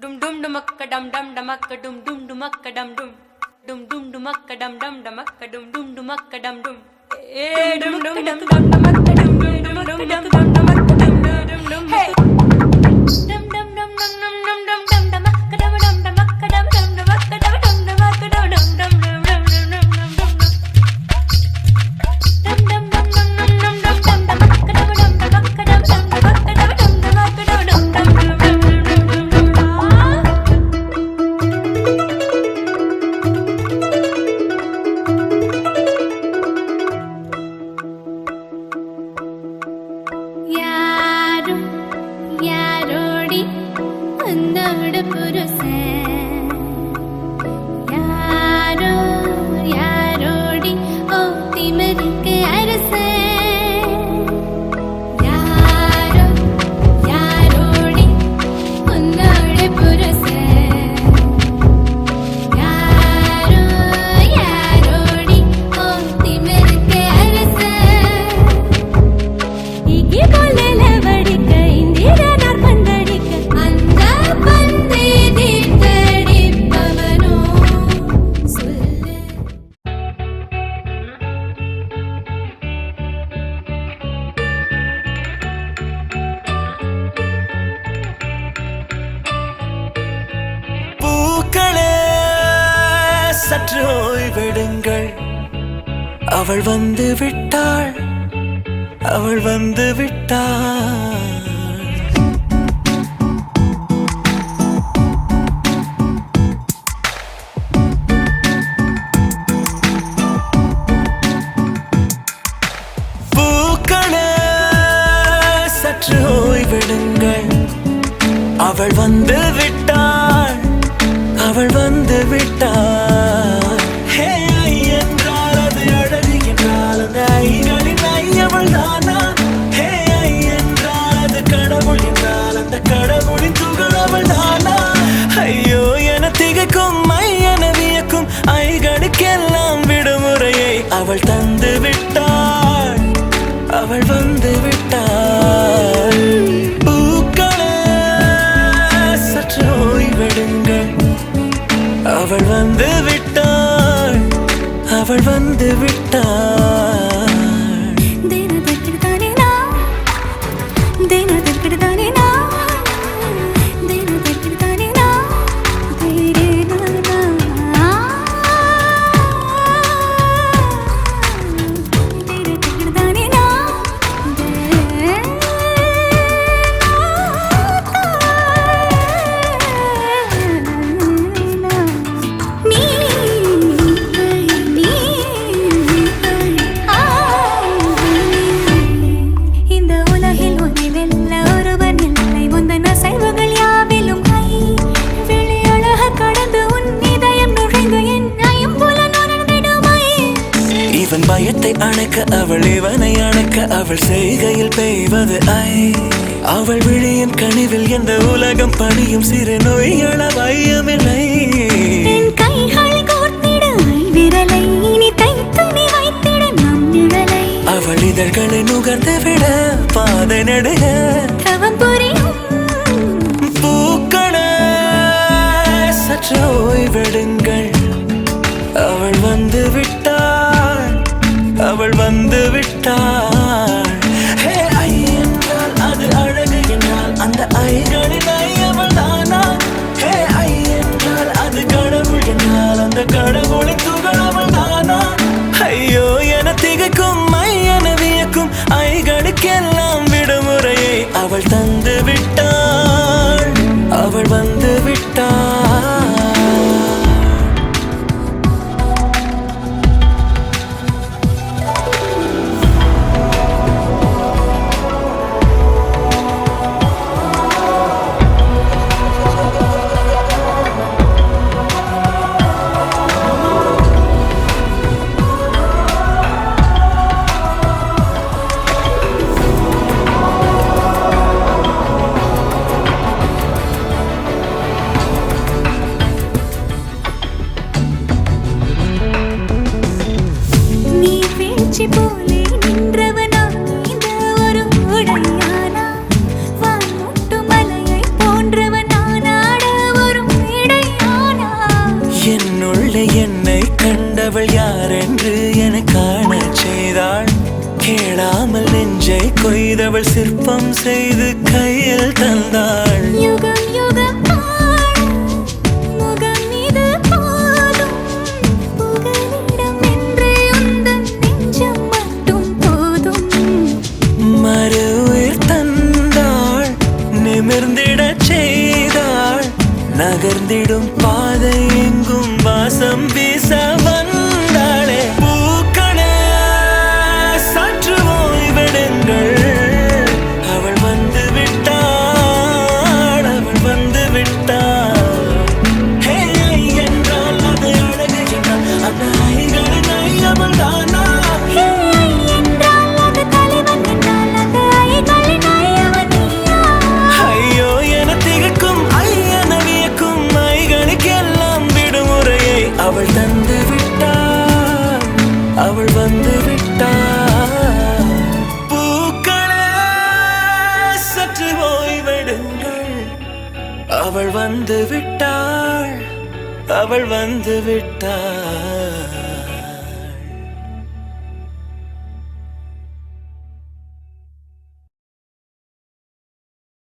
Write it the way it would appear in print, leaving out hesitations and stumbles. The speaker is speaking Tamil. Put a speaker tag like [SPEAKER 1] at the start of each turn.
[SPEAKER 1] Dum dum dumakka dum dum dumakka dum dum dumakka dum dum dum dum dumakka dum dum dumakka dum dum dumakka dum dum dum dum dum dum dumakka dum dum dum dum dum dumakka dum dum dum hey dum dum dum dum dum dum dum dum dumakka dum dum dumakka dum dum dumakka dum dum dumakka dum dum dum dum dum dum சற்று ஓய்வெடுங்கள் அவள் வந்து விட்டாள் அவள் வந்து விட்டாள் பூக்களே சற்று ஓய்வெடுங்கள் அவள் வந்து விட்டாள் அவள் வந்து விட்டாள் ஹே ஐ என்றால் அது அழகு என்றால் அந்த ஐகளின் ஐ அவள் தானா ஹே ஐ என்றால் அது கடவுள் என்றால் அந்த கடவுளின் துகள் அவள் தானா ஐயோ என திகைக்கும் ஐ என வியக்கும் ஐகளுக்கெல்லாம் விடுமுறையை அவள் தந்து விட்டாள் அவள் வந்து விட்டாள் பூக்களே சற்று ஓய்வெடுங்கள் அவள் வந்து விட்டாள் அவள் வந்து விட்டாள் பயத்தை அணைக்க அவள் இவனை அணைக்க அவள் செய்கையில் பெய்வது ஐ அவள் விழியின் கனிவில் எந்த உலகம் பணியும் சிறு நோய்கள வையமில்லை அவள் இதழ்களை நுகர்ந்து விட பாதை நடுக பூக்களே சற்று ஓய்வெடுங்கள் அவள் வந்து விட்டாள் அவள் வந்து விட்டாள் ஹே ஐ என்றால் அது அழகு என்றால் அந்த ஐகளின் ஐ அவள் தானா ஹே ஐ என்றால் அது கடவுள் என்றால் அந்த கடவுளின் துகள் அவள் தானா ஐயோ என திகைக்கும் ஐ என வியக்கும் ஐகளுக்கெல்லாம் விடுமுறையை அவள் தந்து விட்டாள் அவள் வந்து விட்டாள் போன்றவனானா
[SPEAKER 2] என காண செய்தாள். கேளாமல் நெஞ்சை கொய்தவள் சிற்பம் செய்து கையில் தந்தாள்.
[SPEAKER 3] யுகம் யுகம் முகம் இது போதும் புகலிடம் என்றே உந்தன் நெஞ்சம் மட்டும் போதும்.
[SPEAKER 2] மறு உயிர் தந்தாள், நிமிர்ந்திடச் செய்தாள். நகர்ந்திடும் பாதை எங்கும் வாசம் வீச வந்தாளே. பூக்களே சற்று ஓய்வெடுங்கள், அவள் வந்து விட்டாள், அவள் வந்து விட்டாள். ஹே என்றால் அது அழகு என்றால் அந்த ஐகளின் ஐ அவள் தானா?
[SPEAKER 3] ஹே என்றால் அது தலைவன் என்றால் அந்த ஐகளின் ஐ அவன் நீயா?
[SPEAKER 2] ஐயோ என திகைக்கும் ஐயன வியக்கும் ஐகளுக்கெல்லாம் விடுமுறையை அவள் தந்து விட்டாள், அவள் வந்து விட்டாள். பூக்களே சற்று ஓய்வெடுங்கள், அவள் வந்து விட்டாள், அவள் வந்து விட்டாள்.